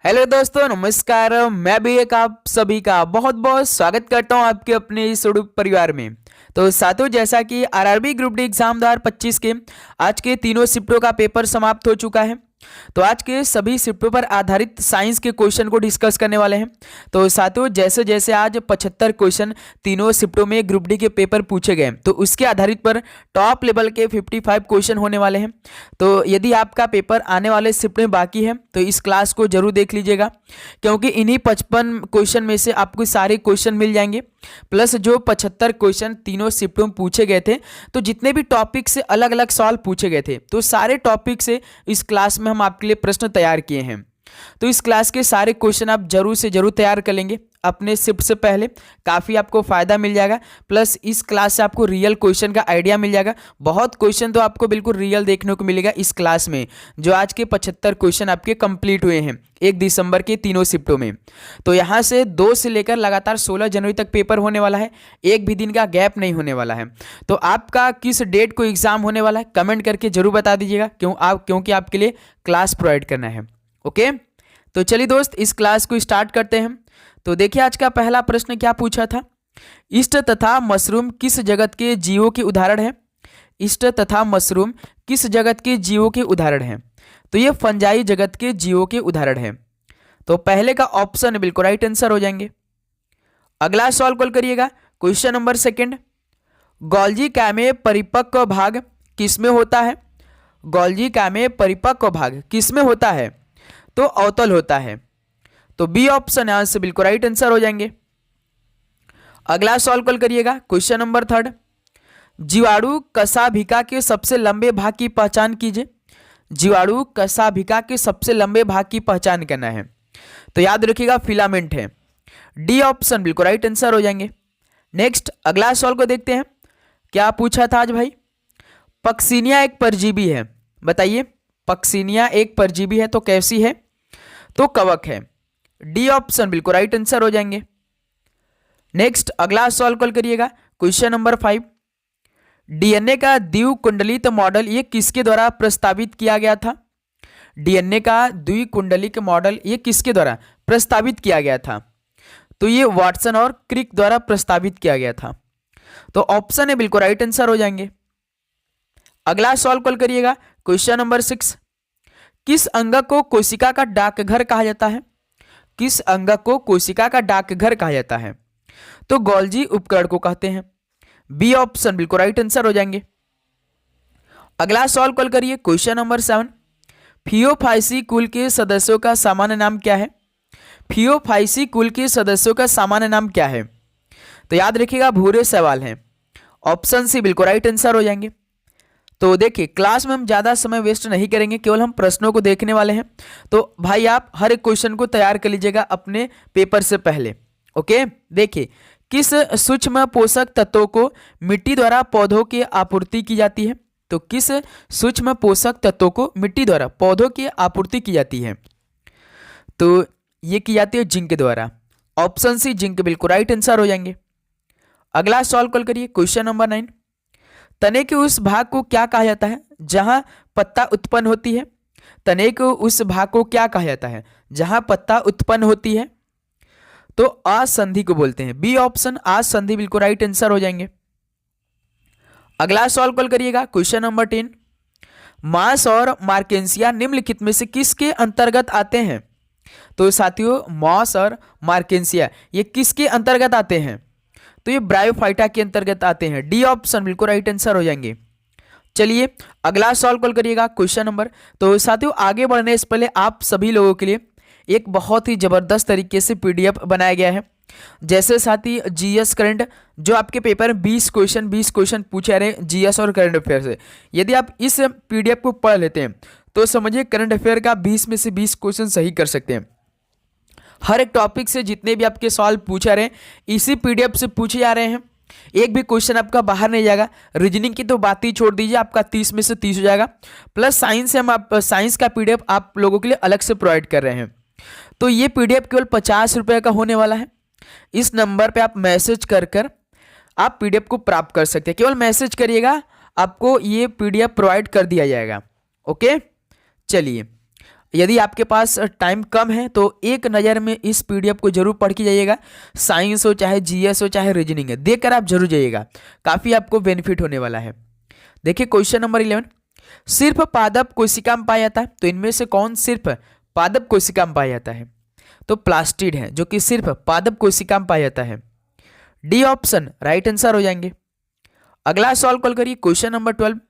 Hello दोस्तों, नमस्कार। मैं भी एक आप सभी का बहुत बहुत स्वागत करता हूं आपके अपने इस उड़ूक परिवार में। तो साथियों, जैसा कि आरआरबी ग्रुप डी एग्जाम 2025 के आज के तीनों शिफ्टों का पेपर समाप्त हो चुका है। तो आज के सभी शिफ्टों पर आधारित साइंस के क्वेश्चन को डिस्कस करने वाले हैं। तो साथियों, जैसे जैसे आज 75 क्वेश्चन तीनों शिफ्टों में ग्रुप डी के पेपर पूछे गए, तो उसके आधारित पर टॉप लेवल के 55 क्वेश्चन होने वाले हैं। तो यदि आपका पेपर आने वाले शिफ्ट में बाकी है तो इस क्लास को जरूर देख लीजिएगा, क्योंकि इन्हीं 55 क्वेश्चन में से आपको सारे क्वेश्चन मिल जाएंगे, प्लस जो 75 क्वेश्चन तीनों शिफ्टों में पूछे गए थे। तो जितने भी टॉपिक से अलग अलग सवाल पूछे गए थे, तो सारे टॉपिक से इस क्लास में हम आपके लिए प्रश्न तैयार किए हैं। तो इस क्लास के सारे क्वेश्चन आप जरूर से जरूर तैयार कर लेंगे अपने शिफ्ट से पहले, काफ़ी आपको फायदा मिल जाएगा। प्लस इस क्लास से आपको रियल क्वेश्चन का आइडिया मिल जाएगा। बहुत क्वेश्चन तो आपको बिल्कुल रियल देखने को मिलेगा इस क्लास में, जो आज के 75 क्वेश्चन आपके कंप्लीट हुए हैं 1 दिसंबर के तीनों शिफ्टों में। तो यहाँ से 2 से लेकर लगातार 16 जनवरी तक पेपर होने वाला है, एक भी दिन का गैप नहीं होने वाला है। तो आपका किस डेट को एग्जाम होने वाला है कमेंट करके जरूर बता दीजिएगा, क्योंकि आपके लिए क्लास प्रोवाइड करना है। ओके, तो चलिए दोस्त, इस क्लास को स्टार्ट करते हैं। तो देखिए, आज का पहला प्रश्न क्या पूछा था। ईस्ट तथा मशरूम किस जगत के जीवों के उदाहरण है। ईस्ट तथा मशरूम किस जगत के जीवों के उदाहरण है। तो ये फंजाई जगत के जीवों के उदाहरण है। तो पहले का ऑप्शन बिल्कुल राइट आंसर हो जाएंगे। अगला सवाल कॉल करिएगा, क्वेश्चन नंबर 2। गोल्जी का में परिपक्व भाग किसमें होता है। गोल्जी का में परिपक्व भाग किसमें होता है। तो अवतल होता है। तो बी ऑप्शन यहां से बिल्कुल राइट आंसर हो जाएंगे। अगला सवाल कॉल करिएगा, क्वेश्चन नंबर 3। जीवाणु कशाभिका के सबसे लंबे भाग की पहचान कीजिए। जीवाणु कशाभिका के सबसे लंबे भाग की पहचान करना है। तो याद रखिएगा फिलामेंट है। डी ऑप्शन बिल्कुल राइट आंसर हो जाएंगे। नेक्स्ट अगला सवाल को देखते हैं, क्या पूछा था आज भाई। पक्सिनिया एक परजीवी है, बताइए। पक्सिनिया एक परजीवी है तो कैसी है। तो कवक है। डी ऑप्शन बिल्कुल राइट आंसर हो जाएंगे। नेक्स्ट अगला सवाल कॉल करिएगा, क्वेश्चन नंबर 5। डीएनए का द्विकुंडलित मॉडल ये किसके द्वारा प्रस्तावित किया गया था। डीएनए का द्विकुंडलित मॉडल ये किसके द्वारा प्रस्तावित किया गया था। तो ये वाटसन और क्रिक द्वारा प्रस्तावित किया गया था। तो ऑप्शन है बिल्कुल राइट आंसर हो जाएंगे। अगला सवाल कॉल करिएगा, क्वेश्चन नंबर 6। किस अंग को कोशिका का डाकघर कहा जाता है। किस अंग को कोशिका का डाकघर कहा जाता है। तो गोल्जी उपकरण को कहते हैं। बी ऑप्शन बिल्कुल राइट आंसर हो जाएंगे। अगला सवाल कॉल करिए, क्वेश्चन नंबर 7। फियोफाइसी कुल के सदस्यों का सामान्य नाम क्या है। फियोफाइसी कुल के सदस्यों का सामान्य नाम क्या है। तो याद रखिएगा भूरे सवाल हैं। ऑप्शन सी बिल्कुल राइट आंसर हो जाएंगे। तो देखिए, क्लास में हम ज़्यादा समय वेस्ट नहीं करेंगे, केवल हम प्रश्नों को देखने वाले हैं। तो भाई आप हर एक क्वेश्चन को तैयार कर लीजिएगा अपने पेपर से पहले। ओके, देखिए, किस सूक्ष्म पोषक तत्वों को मिट्टी द्वारा पौधों की आपूर्ति की जाती है। तो किस सूक्ष्म पोषक तत्वों को मिट्टी द्वारा पौधों की आपूर्ति की जाती है। तो ये की जाती है जिंक द्वारा। ऑप्शन सी जिंक बिल्कुल राइट आंसर हो जाएंगे। अगला सवाल कॉल करिए, क्वेश्चन नंबर 9। तने के उस भाग को क्या कहा जाता है जहां पत्ता उत्पन्न होती है। तने को उस भाग को क्या कहा जाता है जहां पत्ता उत्पन्न होती है। तो आसंधि को बोलते हैं। बी ऑप्शन आसंधि बिल्कुल राइट आंसर हो जाएंगे। अगला सवाल कॉल करिएगा, क्वेश्चन नंबर 10। मांस और मार्केंसिया निम्नलिखित में से किसके अंतर्गत आते हैं। तो साथियों, मांस और मार्केंसिया ये किसके अंतर्गत आते हैं। तो ये ब्रायोफाइटा के अंतर्गत आते हैं। डी ऑप्शन बिल्कुल राइट आंसर हो जाएंगे। चलिए अगला सवाल कॉल करिएगा, क्वेश्चन नंबर। तो साथियों, आगे बढ़ने से पहले आप सभी लोगों के लिए एक बहुत ही जबरदस्त तरीके से पीडीएफ बनाया गया है। जैसे साथी जीएस करंट, जो आपके पेपर में 20 क्वेश्चन पूछे रहे जीएस और करंट अफेयर से, यदि आप इस पीडीएफ को पढ़ लेते हैं तो समझिए करंट अफेयर का 20 में से 20 क्वेश्चन सही कर सकते हैं। हर एक टॉपिक से जितने भी आपके सवाल पूछे रहे हैं इसी पीडीएफ से पूछे जा रहे हैं। एक भी क्वेश्चन आपका बाहर नहीं जाएगा। रीजनिंग की तो बात ही छोड़ दीजिए, आपका 30 में से 30 हो जाएगा। प्लस साइंस से हम साइंस का पीडीएफ आप लोगों के लिए अलग से प्रोवाइड कर रहे हैं। तो ये पीडीएफ केवल 50 रुपये का होने वाला है। इस नंबर पे आप मैसेज कर आप पीडीएफ को प्राप्त कर सकते हैं। केवल मैसेज करिएगा, आपको ये पीडीएफ प्रोवाइड कर दिया जाएगा। ओके, चलिए यदि आपके पास टाइम कम है तो एक नज़र में इस पीडीएफ को जरूर पढ़ के जाइएगा। साइंस हो चाहे जीएस हो चाहे रीजनिंग है, देखकर आप जरूर जाइएगा, काफ़ी आपको बेनिफिट होने वाला है। देखिए क्वेश्चन नंबर 11, सिर्फ पादप कोशिका में पाया जाता है, तो इनमें से कौन सिर्फ पादप कोशिका में पाया जाता है? तो प्लास्टिड है जो कि सिर्फ पादप कोशिका में पाया जाता है। डी ऑप्शन राइट आंसर हो जाएंगे। अगला सवाल कॉल करिए क्वेश्चन नंबर 12,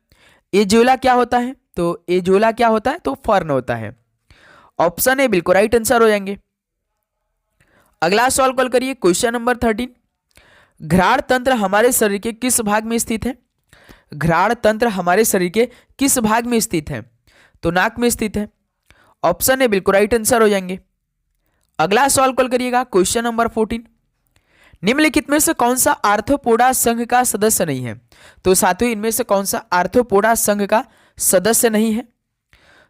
एजोला क्या होता है? तो एजोला क्या होता है? तो फर्न होता है। ऑप्शन ए बिल्कुल राइट आंसर हो जाएंगे। अगला सवाल कॉल करिए क्वेश्चन नंबर 13, घ्राण तंत्र हमारे शरीर के किस भाग में स्थित है? घ्राण तंत्र हमारे शरीर के किस भाग में स्थित है? तो नाक में स्थित है। ऑप्शन ए बिल्कुल राइट आंसर हो जाएंगे। अगला सवाल कॉल करिएगा क्वेश्चन नंबर 14, निम्नलिखित में से कौन सा आर्थ्रोपोडा संघ का सदस्य नहीं है? तो साथियों इनमें से कौन सा आर्थ्रोपोडा संघ का सदस्य नहीं है?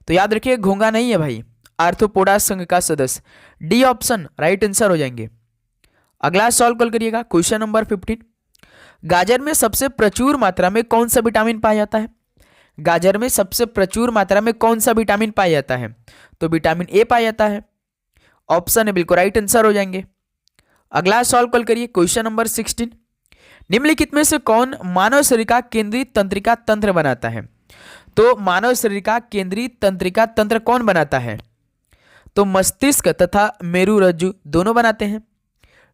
तो याद रखिए घोंगा नहीं है भाई, आर्थ्रोपोडा संघ का सदस्य। डी ऑप्शन राइट आंसर हो जाएंगे। अगला सवाल कॉल करिएगा क्वेश्चन नंबर 15, गाजर में सबसे प्रचुर मात्रा में कौन सा विटामिन पाया जाता है? गाजर में सबसे प्रचुर मात्रा में कौन सा विटामिन पाया जाता है? तो विटामिन ए पाया जाता है। ऑप्शन ए बिल्कुल राइट आंसर हो जाएंगे। अगला सवाल कॉल करिए क्वेश्चन नंबर 16, निम्नलिखित में से कौन मानव शरीर का केंद्रीय तंत्रिका तंत्र बनाता है? तो मानव शरीर का केंद्रीय तंत्रिका तंत्र कौन बनाता है? तो मस्तिष्क तथा मेरुरज्जु दोनों बनाते हैं।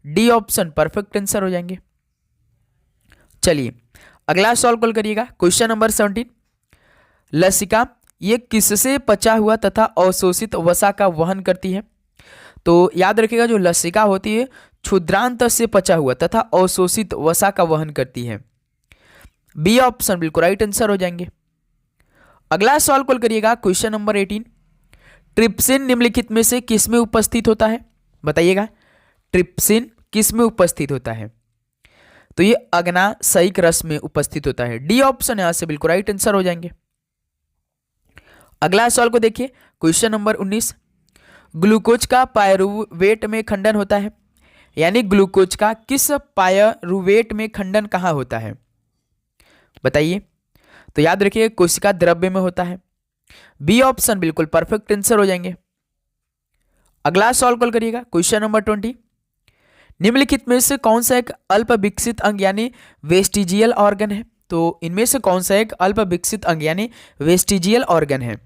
डी ऑप्शन परफेक्ट आंसर हो जाएंगे। चलिए अगला सवाल कॉल करिएगा क्वेश्चन नंबर 17, लसिका ये किससे पचा हुआ तथा अवशोषित वसा का वहन करती है? तो याद रखिएगा जो लसिका होती है क्षुद्रांत से पचा हुआ तथा अवशोषित वसा का वहन करती है। बी ऑप्शन बिल्कुल राइट आंसर हो जाएंगे। अगला सवाल कॉल करिएगा क्वेश्चन नंबर 18, ट्रिप्सिन निम्नलिखित में से किस में उपस्थित होता है? बताइएगा ट्रिप्सिन किस में उपस्थित होता है? तो ये अग्नाशयिक रस में उपस्थित होता है। डी ऑप्शन यहां से बिल्कुल राइट आंसर हो जाएंगे। अगला सवाल को देखिए क्वेश्चन नंबर 19, ग्लूकोज का पायरुवेट में खंडन होता है, यानी ग्लूकोज का किस पायरुवेट में खंडन कहाँ होता है? बताइए। तो याद रखिए कोशिका द्रव्य में होता है। बी ऑप्शन बिल्कुल परफेक्ट आंसर हो जाएंगे। अगला सवाल कॉल करिएगा क्वेश्चन नंबर 20, निम्नलिखित में से कौन सा एक अल्प विकसित अंग यानी वेस्टिजियल ऑर्गन है? तो इनमें से कौन सा एक अल्प विकसित अंग यानी वेस्टिजियल ऑर्गन है?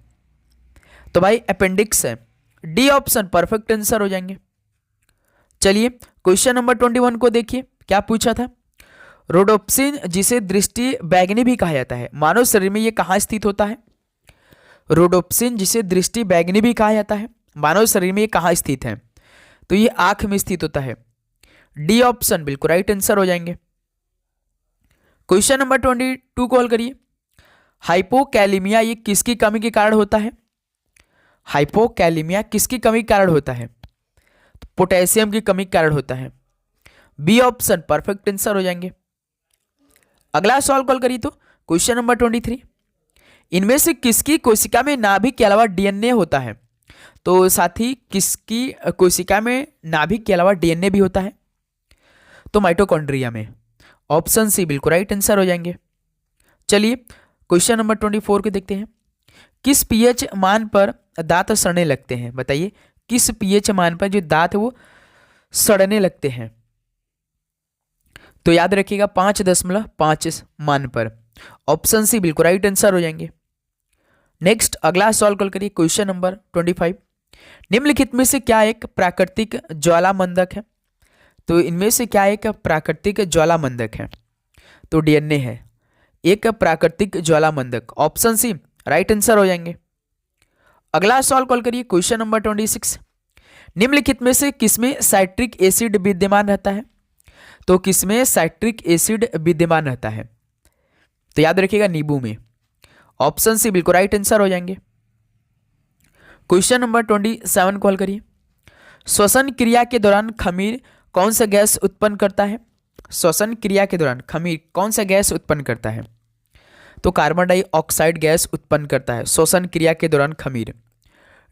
तो भाई अपेंडिक्स है। डी ऑप्शन परफेक्ट आंसर हो जाएंगे। चलिए क्वेश्चन नंबर 21 को देखिए क्या पूछा था। रोडोप्सिन जिसे दृष्टि बैगनी भी कहा जाता है, मानव शरीर में ये कहाँ स्थित होता है? रोडोप्सिन जिसे दृष्टि बैगनी भी कहा जाता है, मानव शरीर में ये कहाँ स्थित है? तो ये आंख में स्थित होता है। डी ऑप्शन बिल्कुल राइट आंसर हो जाएंगे। क्वेश्चन नंबर 22 कॉल करिए, हाइपोकैलिमिया ये किसकी कमी के कारण होता है? हाइपोकैलिमिया किसकी कमी के कारण होता है? तो पोटेशियम की कमी के कारण होता है। बी ऑप्शन परफेक्ट आंसर हो जाएंगे। अगला सवाल कॉल करिए तो क्वेश्चन नंबर 23, इनमें से किसकी कोशिका में नाभिक के अलावा डीएनए होता है? तो साथी किसकी कोशिका में नाभिक के अलावा डीएनए भी होता है? तो माइटोकॉन्ड्रिया में। ऑप्शन सी बिल्कुल राइट आंसर हो जाएंगे। चलिए क्वेश्चन नंबर 24 को देखते हैं, किस पीएच मान पर दांत सड़ने लगते हैं? बताइए किस पीएच मान पर जो दांत है वो सड़ने लगते हैं? तो याद रखिएगा 5.5 मान पर। ऑप्शन सी बिल्कुल राइट आंसर हो जाएंगे। नेक्स्ट अगला सवाल कॉल करिए क्वेश्चन नंबर 25, निम्नलिखित में से क्या एक प्राकृतिक ज्वालामंदक है? तो इनमें से क्या एक प्राकृतिक ज्वालामंदक है? तो डीएनए है एक प्राकृतिक ज्वालामंदक। ऑप्शन सी राइट आंसर हो जाएंगे। अगला सवाल कॉल करिए क्वेश्चन नंबर 26, निम्नलिखित में से किसमें साइट्रिक एसिड विद्यमान रहता है? तो किसमें साइट्रिक एसिड विद्यमान रहता है? तो याद रखिएगा नींबू में। ऑप्शन सी बिल्कुल राइट आंसर हो जाएंगे। क्वेश्चन नंबर 27 कॉल करिए, श्वसन क्रिया के दौरान खमीर कौन सा गैस उत्पन्न करता है? श्वसन क्रिया के दौरान खमीर कौन सा गैस उत्पन्न करता है? तो कार्बन डाइऑक्साइड गैस उत्पन्न करता है श्वसन क्रिया के दौरान खमीर।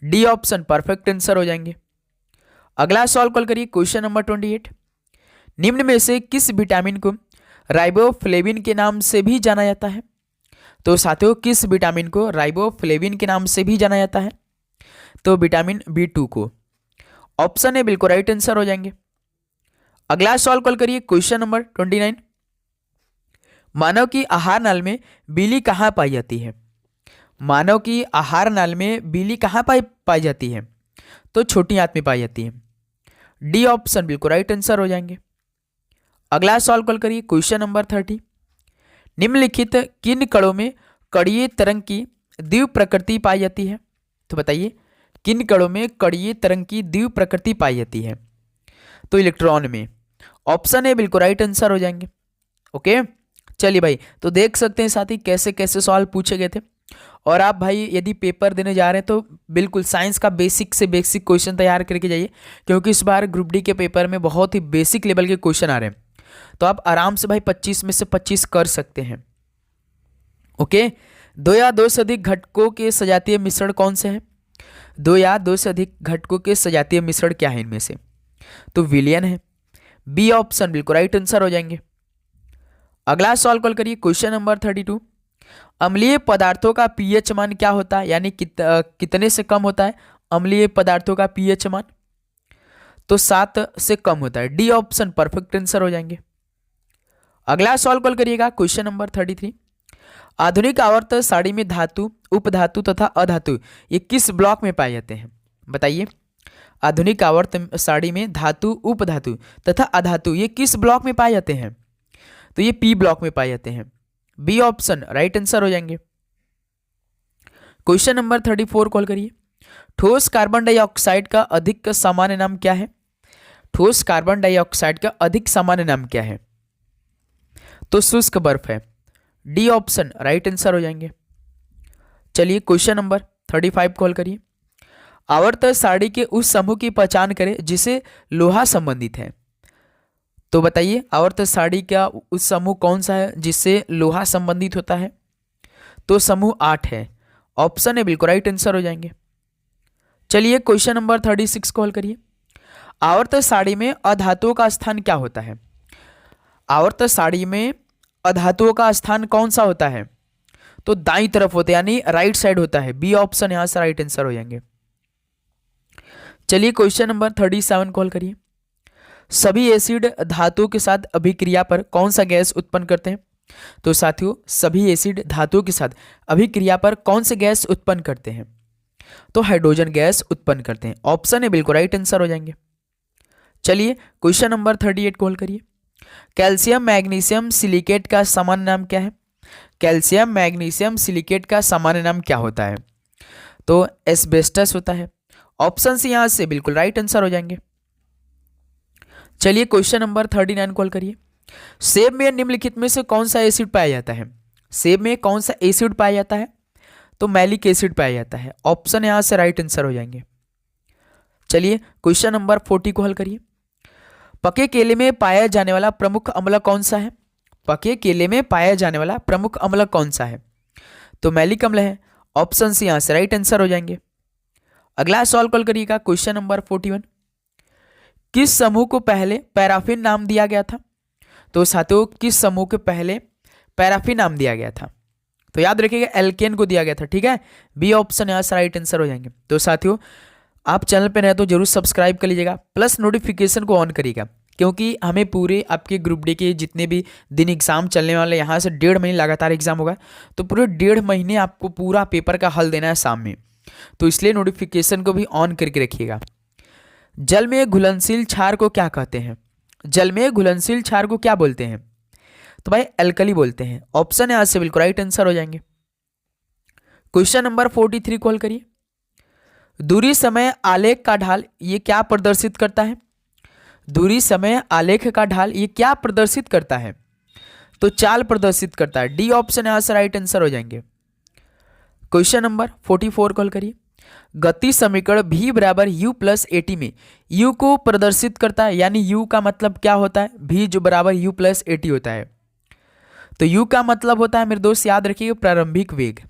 डी ऑप्शन परफेक्ट आंसर हो जाएंगे। अगला सवाल कॉल करिए क्वेश्चन नंबर 28, निम्न में से किस विटामिन को राइबोफ्लेविन के नाम से भी जाना जाता है? तो साथियों किस विटामिन को राइबोफ्लेविन के नाम से भी जाना जाता है? तो विटामिन B2 को। ऑप्शन ए बिल्कुल राइट आंसर हो जाएंगे। अगला सवाल कॉल करिए, क्वेश्चन नंबर 29। मानव की आहार नाल में बिजली कहाँ पाई जाती है? मानव की आहार नाल में बिजली कहाँ पाई जाती है? तो छोटी आंत में पाई जाती है। डी ऑप्शन बिल्कुल राइट आंसर हो जाएंगे। अगला सवाल कॉल करिए, क्वेश्चन नंबर 30। निम्नलिखित किन कणों में कणीय तरंग की द्विव प्रकृति पाई जाती है? तो बताइए किन कणों में कणीय तरंग की द्विव प्रकृति पाई जाती है? तो इलेक्ट्रॉन में। ऑप्शन ए बिल्कुल राइट आंसर हो जाएंगे। ओके, चलिए भाई, तो देख सकते हैं साथी कैसे कैसे सवाल पूछे गए थे। और आप भाई यदि पेपर देने जा रहे हैं तो बिल्कुल साइंस का बेसिक से बेसिक क्वेश्चन तैयार करके जाइए, क्योंकि इस बार ग्रुप डी के पेपर में बहुत ही बेसिक लेवल के क्वेश्चन आ रहे हैं। तो आप आराम से भाई 25 में से 25 कर सकते हैं। ओके, दो या दो से अधिक घटकों के सजातीय मिश्रण कौन से हैं? दो या दो से अधिक घटकों के सजातीय मिश्रण क्या है इनमें से? तो विलियन है। बी ऑप्शन बिल्कुल राइट आंसर हो जाएंगे। अगला सवाल कॉल करिए, क्वेश्चन नंबर 32। अम्लीय पदार्थों का पीएच मान क्या होता है, यानी कितने से कम होता है अम्लीय पदार्थों का पीएच मान? तो 7 से कम होता है। डी ऑप्शन परफेक्ट आंसर हो जाएंगे। अगला सवाल कॉल करिएगा, क्वेश्चन नंबर 33। आधुनिक आवर्त सारणी में धातु, उपधातु तथा अधातु ये किस ब्लॉक में पाए जाते हैं? बताइए आधुनिक आवर्त सारणी में धातु, उपधातु तथा अधातु ये किस ब्लॉक में पाए जाते हैं? तो ये पी ब्लॉक में पाए जाते हैं। बी ऑप्शन राइट आंसर हो जाएंगे। क्वेश्चन नंबर 34 कॉल करिए, ठोस कार्बन डाइऑक्साइड का अधिक सामान्य नाम क्या है? ठोस कार्बन डाइऑक्साइड का अधिक सामान्य नाम क्या है? तो शुष्क बर्फ है। डी ऑप्शन राइट आंसर हो जाएंगे। चलिए क्वेश्चन नंबर 35 कॉल करिए, आवर्त सारणी के उस समूह की पहचान करें जिसे लोहा संबंधित है। तो बताइए आवर्त सारणी का उस समूह कौन सा है जिससे लोहा संबंधित होता है? तो समूह 8 है। ऑप्शन है बिल्कुल राइट आंसर हो जाएंगे। चलिए क्वेश्चन नंबर 36 कॉल करिए, आवर्त सारणी में अधातुओं का स्थान क्या होता है? आवर्त सारणी में अधातुओं का स्थान कौन सा होता है? तो दाईं तरफ होता है, यानी राइट साइड होता है। बी ऑप्शन यहां से राइट आंसर हो जाएंगे। चलिए क्वेश्चन नंबर 37 कॉल करिए, सभी एसिड धातुओं के साथ अभिक्रिया पर कौन सा गैस उत्पन्न करते हैं? तो साथियों सभी एसिड धातुओं के साथ अभिक्रिया पर कौन से गैस उत्पन्न करते हैं? तो हाइड्रोजन गैस उत्पन्न करते हैं। ऑप्शन है बिल्कुल राइट आंसर हो जाएंगे। चलिए क्वेश्चन नंबर 38 कॉल करिए, कैल्शियम मैग्नीशियम सिलिकेट का सामान्य नाम क्या है? कैल्शियम मैग्नीशियम सिलिकेट का सामान्य नाम क्या होता है? तो एस्बेस्टस होता है। ऑप्शन से यहां से बिल्कुल राइट आंसर हो जाएंगे। चलिए क्वेश्चन नंबर 39 कॉल करिए, सेब में निम्नलिखित में से कौन सा एसिड पाया जाता है? सेब में कौन सा एसिड पाया जाता है? तो मैलिक एसिड पाया जाता है। ऑप्शन यहां से राइट आंसर हो जाएंगे। चलिए क्वेश्चन नंबर 40 को हल करिए, पके केले में पाया जाने वाला प्रमुख अम्ल कौन सा है? पके केले में पाया जाने वाला प्रमुख अम्ल कौन सा है? तो मैलिक अम्ल है। ऑप्शन से यहां से राइट आंसर हो जाएंगे। अगला सवाल कॉल करिएगा, क्वेश्चन नंबर 41, किस समूह को पहले पैराफिन नाम दिया गया था? तो साथियों किस समूह के पहले पैराफिन नाम दिया गया था? तो याद रखिएगा एल्केन को दिया गया था। ठीक है, बी ऑप्शन यहां से राइट आंसर हो जाएंगे। तो साथियों आप चैनल पर नए तो जरूर सब्सक्राइब कर लीजिएगा, प्लस नोटिफिकेशन को ऑन करिएगा, क्योंकि हमें पूरे आपके ग्रुप डी के जितने भी दिन एग्जाम चलने वाले, यहाँ से 1.5 महीने लगातार एग्जाम होगा, तो पूरे 1.5 महीने आपको पूरा पेपर का हल देना है शाम में। तो इसलिए नोटिफिकेशन को भी ऑन करके रखिएगा। जल में घुलनशील क्षार को क्या कहते हैं? जल में घुलनशील क्षार को क्या बोलते हैं? तो भाई एल्कली बोलते हैं। ऑप्शन है, आज से बिल्कुल राइट आंसर हो जाएंगे। क्वेश्चन नंबर 43 कॉल करिए, दूरी समय आलेख का ढाल ये क्या प्रदर्शित करता है? दूरी समय आलेख का ढाल ये क्या प्रदर्शित करता है? तो चाल प्रदर्शित करता है। डी ऑप्शन यहां से राइट आंसर हो जाएंगे। क्वेश्चन नंबर 44 कॉल करिए, गति समीकरण v बराबर u प्लस एटी में u को प्रदर्शित करता है, यानी u का मतलब क्या होता है? v जो बराबर u प्लस एटी होता है। तो u का मतलब होता है मेरे दोस्त याद रखिए प्रारंभिक वेग।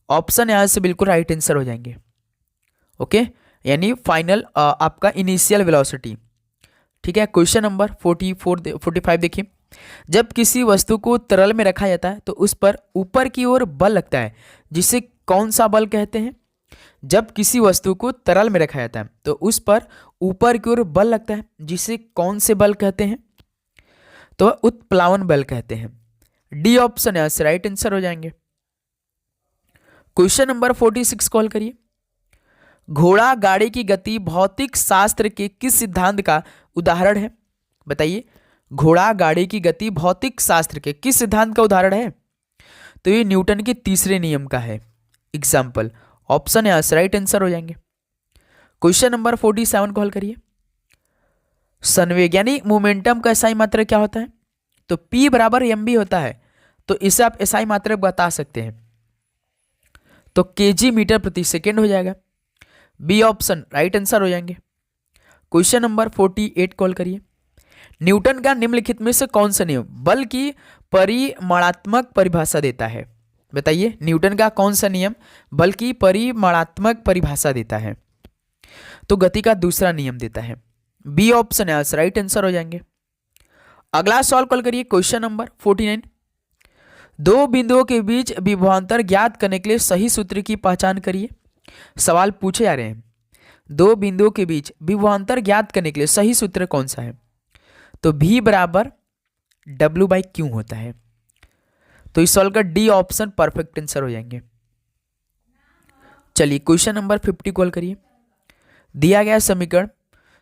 ऑप्शन यहां से बिल्कुल राइट आंसर हो जाएंगे। ओके, यानी फाइनल आपका इनिशियल वेलोसिटी। ठीक है, क्वेश्चन नंबर 45 देखिए, जब किसी वस्तु को तरल में रखा जाता है तो उस पर ऊपर की ओर बल लगता है, जिसे कौन सा बल कहते हैं? जब किसी वस्तु को तरल में रखा जाता है तो उस पर ऊपर की ओर बल लगता है, जिसे कौन से बल कहते हैं? तो उत्प्लावन बल कहते हैं। डी ऑप्शन है राइट आंसर हो जाएंगे। क्वेश्चन नंबर 46 कॉल करिए। घोड़ा गाड़ी की गति भौतिक शास्त्र के किस सिद्धांत का उदाहरण है? बताइए, घोड़ा गाड़ी की गति भौतिक शास्त्र के किस सिद्धांत का उदाहरण है? तो ये न्यूटन के तीसरे नियम का है एग्जाम्पल। ऑप्शन है राइट आंसर हो जाएंगे। क्वेश्चन नंबर 47 कॉल करिए। संवेग यानी मोमेंटम का एसआई मात्रक क्या होता है? तो P बराबर mv होता है, तो इसे आप एसआई मात्रक बता सकते हैं, तो kg मीटर प्रति सेकेंड हो जाएगा। बी ऑप्शन राइट आंसर हो जाएंगे। क्वेश्चन नंबर 48 कॉल करिए। न्यूटन का निम्नलिखित में से कौन सा नियम बल की परिमाणात्मक परिभाषा देता है? बताइए, न्यूटन का कौन सा नियम बल की परिमाणात्मक परिभाषा देता है? तो गति का दूसरा नियम देता है। बी ऑप्शन है राइट आंसर हो जाएंगे। अगला सवाल कॉल करिए। Question number 49। दो बिंदुओं के बीच विभवांतर ज्ञात करने के लिए सही सूत्र की पहचान करिए। सवाल पूछे जा रहे हैं, दो बिंदुओं के बीच विभवांतर ज्ञात करने के लिए सही सूत्र कौन सा है? तो V बराबर W/Q होता है, तो इस सवाल का डी ऑप्शन परफेक्ट आंसर हो जाएंगे। चलिए क्वेश्चन नंबर 50 कॉल करिए। दिया गया समीकरण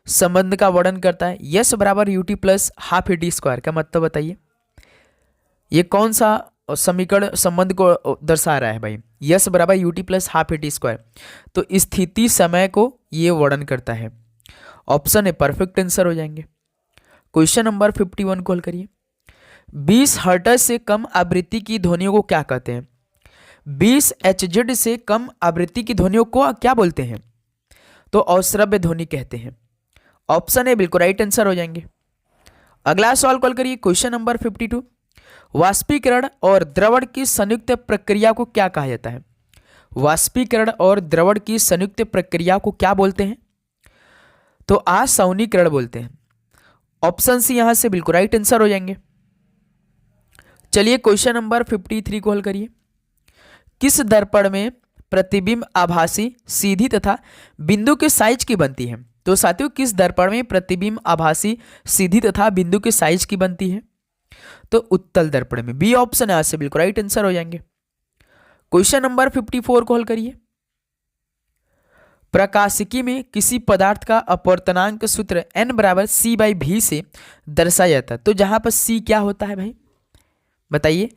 संबंध का वर्णन करता है यस बराबर UT plus half eighty square का मतलब बताइए। ये कौन सा समीकरण संबंध को दर्शा रहा है भाई? यस बराबर UT plus half eighty square, तो स्थिति समय को ये वर्णन करता है। ऑप्शन है परफेक्ट आंसर हो जाएंगे। क्वेश्चन नंबर 51 कॉल करिए। 20 हर्ट्ज से कम आवृत्ति की ध्वनियों को क्या कहते हैं? 20 HZ से कम आवृत्ति की ध्वनियों को क्या बोलते हैं? तो अश्रव्य ध्वनि कहते हैं। ऑप्शन है बिल्कुल राइट आंसर हो जाएंगे। अगला सवाल कॉल करिए। Question number 52। वाष्पीकरण और द्रवण की संयुक्त प्रक्रिया को क्या कहा जाता है? वाष्पीकरण और द्रवण की संयुक्त प्रक्रिया को क्या बोलते हैं? तो आसवनीकरण बोलते हैं। ऑप्शन सी यहां से बिल्कुल राइट आंसर हो जाएंगे। चलिए क्वेश्चन नंबर 53 को हल करिए। किस दर्पण में प्रतिबिंब आभासी सीधी तथा बिंदु के साइज की बनती है? तो साथियों, किस दर्पण में प्रतिबिंब आभासी सीधी तथा बिंदु के साइज की बनती है? तो उत्तल दर्पण में। बी ऑप्शन यहां से बिल्कुल राइट आंसर हो जाएंगे। क्वेश्चन नंबर 54 को हल करिए। प्रकाशिकी में किसी पदार्थ का अपवर्तनांक सूत्र n बराबर c/v से दर्शाया जाता है, तो जहां पर c क्या होता है भाई? बताइए,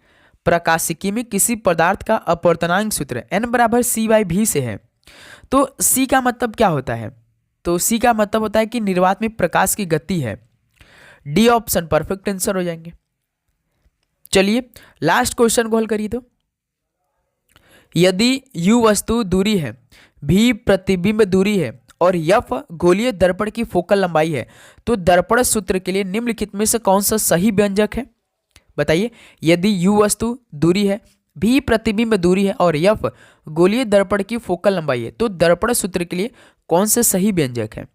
प्रकाशिकी में किसी पदार्थ का अपवर्तनांक सूत्र n बराबर c/v से है, तो c का मतलब क्या होता है? तो c का मतलब होता है कि निर्वात में प्रकाश की गति है। डी ऑप्शन परफेक्ट आंसर हो जाएंगे। चलिए लास्ट क्वेश्चन को हल करिए। तो यदि u वस्तु दूरी है, v प्रतिबिंब दूरी है और f गोलीय दर्पण की फोकल लंबाई है, तो दर्पण सूत्र के लिए निम्नलिखित में से कौन सा सही व्यंजक है? बताइए, यदि u वस्तु दूरी है, v प्रतिबिंब दूरी है और f गोलीय दर्पण की फोकल लंबाई है, तो दर्पण सूत्र के लिए कौन सा सही व्यंजक है?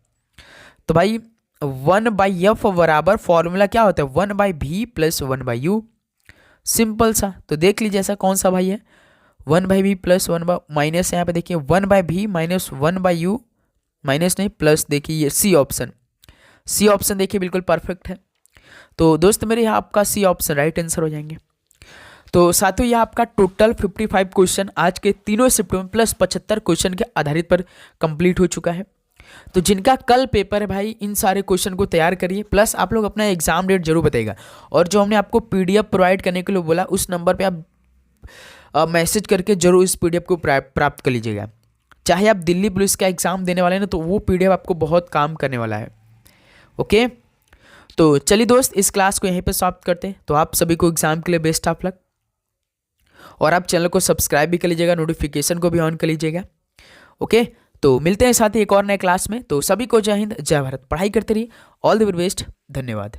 तो भाई 1/f बराबर फॉर्मूला क्या होता है? 1/v plus 1/u। सिंपल सा, तो देख लीजिए ऐसा कौन सा भाई है? 1/v प्लस 1 माइनस यहाँ पे देखिए 1/v माइनस 1/u माइनस नहीं प्लस, देखिए ये सी ऑप्शन। सी ऑप्शन देखिए बिल्कुल परफेक्ट है। तो दोस्त मेरे यहाँ आपका सी ऑप्शन राइट आंसर हो जाएंगे। तो साथियों, यह आपका टोटल 55 क्वेश्चन आज के तीनों शिफ्टों में प्लस 75 क्वेश्चन के आधारित पर कंप्लीट हो चुका है। तो जिनका कल पेपर है भाई, इन सारे क्वेश्चन को तैयार करिए, प्लस आप लोग अपना एग्जाम डेट जरूर बताइएगा। और जो हमने आपको PDF प्रोवाइड करने के लिए बोला, उस नंबर पे आप मैसेज करके जरूर इस PDF को प्राप्त कर लीजिएगा। चाहे आप दिल्ली पुलिस का एग्जाम देने वाले हैं ना, तो वो PDF आपको बहुत काम करने वाला है। ओके, तो चलिए दोस्त, इस क्लास को यहीं पे समाप्त करते हैं। तो आप सभी को एग्जाम के लिए बेस्ट ऑफ लक, और आप चैनल को सब्सक्राइब भी कर लीजिएगा, नोटिफिकेशन को भी ऑन कर लीजिएगा। ओके, तो मिलते हैं साथ ही एक और नए क्लास में। तो सभी को जय हिंद, जय भारत, पढ़ाई करते रहिए। ऑल द वेरी बेस्ट, धन्यवाद।